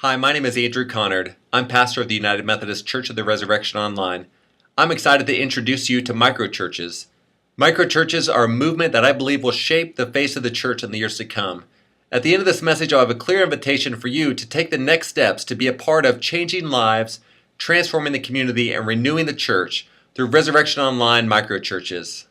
Hi, my name is Andrew Connard. I'm pastor of the United Methodist Church of the Resurrection Online. I'm excited to introduce you to microchurches. Microchurches are a movement that I believe will shape the face of the church in the years to come. At the end of this message, I'll have a clear invitation for you to take the next steps to be a part of changing lives, transforming the community, and renewing the church through Resurrection Online microchurches.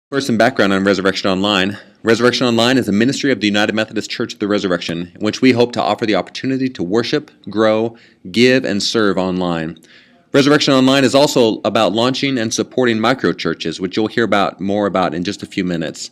First, some background on Resurrection Online. Resurrection Online is a ministry of the United Methodist Church of the Resurrection, in which we hope to offer the opportunity to worship, grow, give, and serve online. Resurrection Online is also about launching and supporting microchurches, which you'll hear more about in just a few minutes.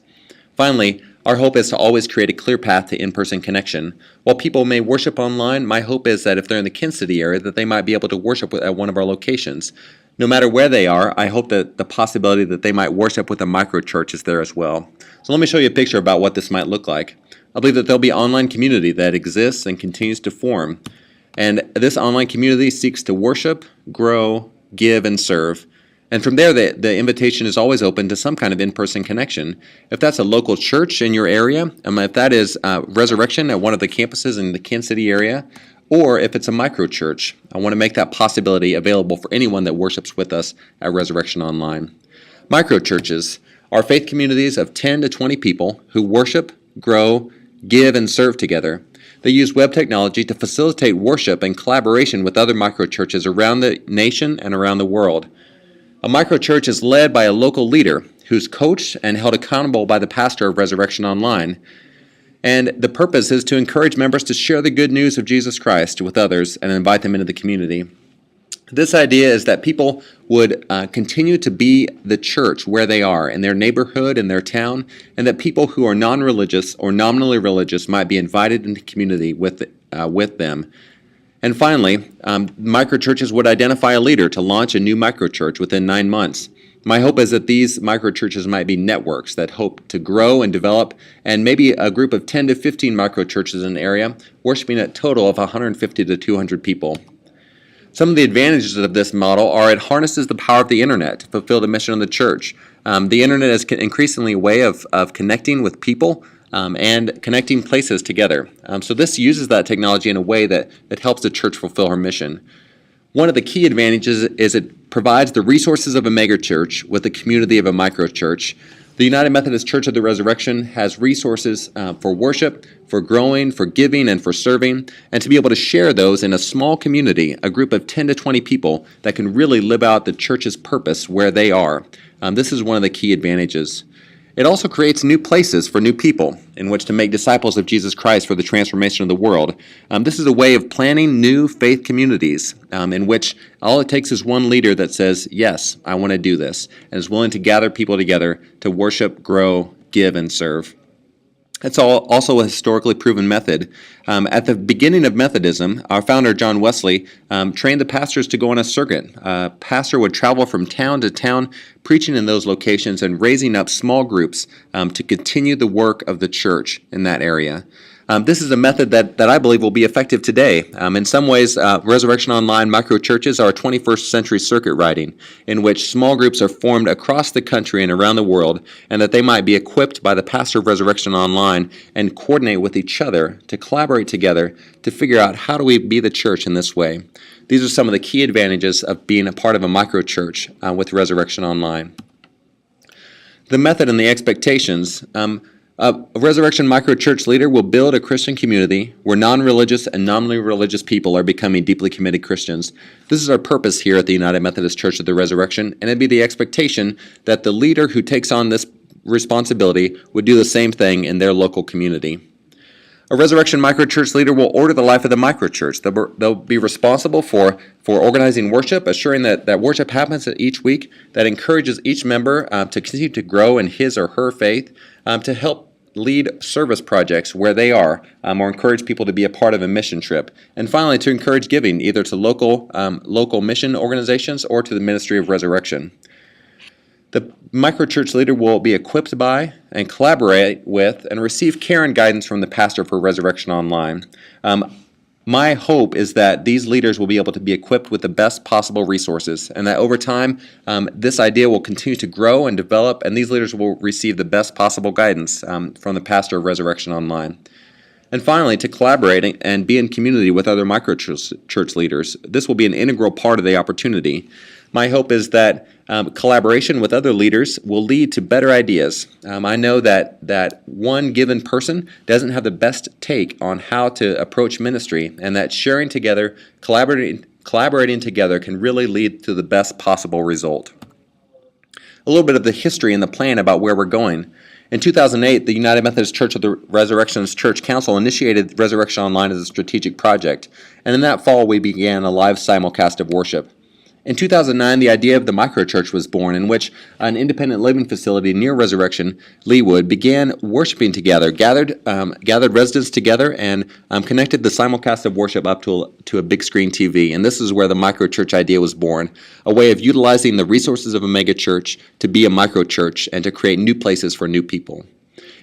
Finally, our hope is to always create a clear path to in-person connection. While people may worship online, my hope is that if they're in the Kansas City area, that they might be able to worship at one of our locations. No matter where they are, I hope that the possibility that they might worship with a microchurch is there as well. So let me show you a picture about what this might look like. I believe that there'll be an online community that exists and continues to form. And this online community seeks to worship, grow, give, and serve. And from there, the invitation is always open to some kind of in-person connection. If that's a local church in your area, if that is Resurrection at one of the campuses in the Kansas City area, or if it's a microchurch, I want to make that possibility available for anyone that worships with us at Resurrection Online. Microchurches are faith communities of 10 to 20 people who worship, grow, give, and serve together. They use web technology to facilitate worship and collaboration with other microchurches around the nation and around the world. A microchurch is led by a local leader who's coached and held accountable by the pastor of Resurrection Online. And the purpose is to encourage members to share the good news of Jesus Christ with others and invite them into the community. This idea is that people would continue to be the church where they are, in their neighborhood, in their town, and that people who are non-religious or nominally religious might be invited into community with them. And finally, microchurches would identify a leader to launch a new microchurch within 9 months. My hope is that these microchurches might be networks that hope to grow and develop, and maybe a group of 10 to 15 microchurches in an area, worshiping a total of 150 to 200 people. Some of the advantages of this model are it harnesses the power of the internet to fulfill the mission of the church. The internet is increasingly a way of connecting with people and connecting places together. So this uses that technology in a way that helps the church fulfill her mission. One of the key advantages is it provides the resources of a megachurch with the community of a microchurch. The United Methodist Church of the Resurrection has resources for worship, for growing, for giving, and for serving, and to be able to share those in a small community, a group of 10 to 20 people that can really live out the church's purpose where they are. This is one of the key advantages. It also creates new places for new people in which to make disciples of Jesus Christ for the transformation of the world. This is a way of planning new faith communities in which all it takes is one leader that says, yes, I want to do this, and is willing to gather people together to worship, grow, give, and serve. It's also a historically proven method. At the beginning of Methodism, our founder, John Wesley, trained the pastors to go on a circuit. A pastor would travel from town to town, preaching in those locations and raising up small groups to continue the work of the church in that area. This is a method that I believe will be effective today. In some ways, Resurrection Online microchurches are a 21st century circuit riding in which small groups are formed across the country and around the world, and that they might be equipped by the pastor of Resurrection Online and coordinate with each other to collaborate together to figure out how do we be the church in this way. These are some of the key advantages of being a part of a microchurch with Resurrection Online. The method and the expectations. A Resurrection microchurch leader will build a Christian community where non-religious and nominally religious people are becoming deeply committed Christians. This is our purpose here at the United Methodist Church of the Resurrection, and it'd be the expectation that the leader who takes on this responsibility would do the same thing in their local community. A Resurrection microchurch leader will order the life of the microchurch. They'll be responsible for organizing worship, assuring that worship happens each week, that encourages each member to continue to grow in his or her faith, to help lead service projects where they are, or encourage people to be a part of a mission trip. And finally, to encourage giving either to local mission organizations or to the ministry of resurrection. The microchurch leader will be equipped by and collaborate with and receive care and guidance from the pastor for Resurrection Online. My hope is that these leaders will be able to be equipped with the best possible resources, and that over time, this idea will continue to grow and develop, and these leaders will receive the best possible guidance from the pastor of Resurrection Online. And finally, to collaborate and be in community with other microchurch leaders. This will be an integral part of the opportunity. My hope is that collaboration with other leaders will lead to better ideas. I know that one given person doesn't have the best take on how to approach ministry, and that sharing together, collaborating together can really lead to the best possible result. A little bit of the history and the plan about where we're going. In 2008, the United Methodist Church of the Resurrection's Church Council initiated Resurrection Online as a strategic project, and in that fall we began a live simulcast of worship. In 2009, the idea of the microchurch was born, in which an independent living facility near Resurrection, Leawood, began worshiping together, gathered residents together, and connected the simulcast of worship up to a big screen TV. And this is where the microchurch idea was born, a way of utilizing the resources of a megachurch to be a microchurch and to create new places for new people.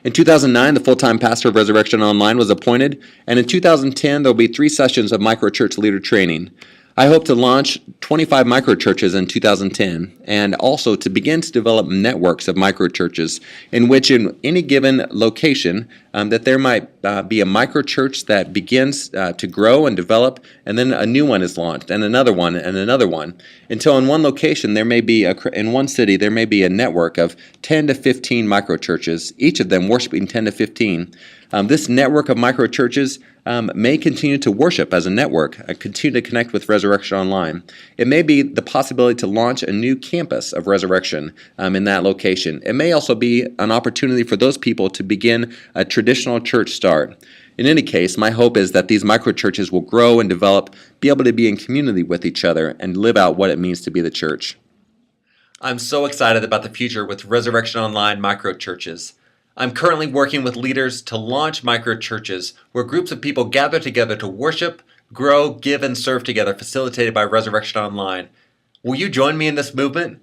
In 2009, the full-time pastor of Resurrection Online was appointed, and in 2010, there will be 3 sessions of microchurch leader training. I hope to launch 25 microchurches in 2010, and also to begin to develop networks of microchurches in which in any given location that there might be a microchurch that begins to grow and develop, and then a new one is launched, and another one, and another one, until in one location there may be, in one city, there may be a network of 10 to 15 microchurches, each of them worshiping 10 to 15. This network of microchurches may continue to worship as a network, continue to connect with Resurrection Online. It may be the possibility to launch a new campus of Resurrection in that location. It may also be an opportunity for those people to begin a traditional church start. In any case, my hope is that these microchurches will grow and develop, be able to be in community with each other, and live out what it means to be the church. I'm so excited about the future with Resurrection Online microchurches. I'm currently working with leaders to launch microchurches where groups of people gather together to worship, grow, give, and serve together, facilitated by Resurrection Online. Will you join me in this movement?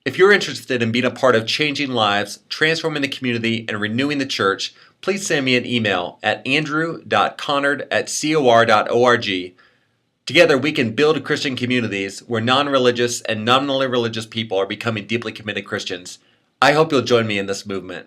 If you're interested in being a part of changing lives, transforming the community, and renewing the church, please send me an email at andrew.connard@cor.org. Together, we can build Christian communities where non-religious and nominally religious people are becoming deeply committed Christians. I hope you'll join me in this movement.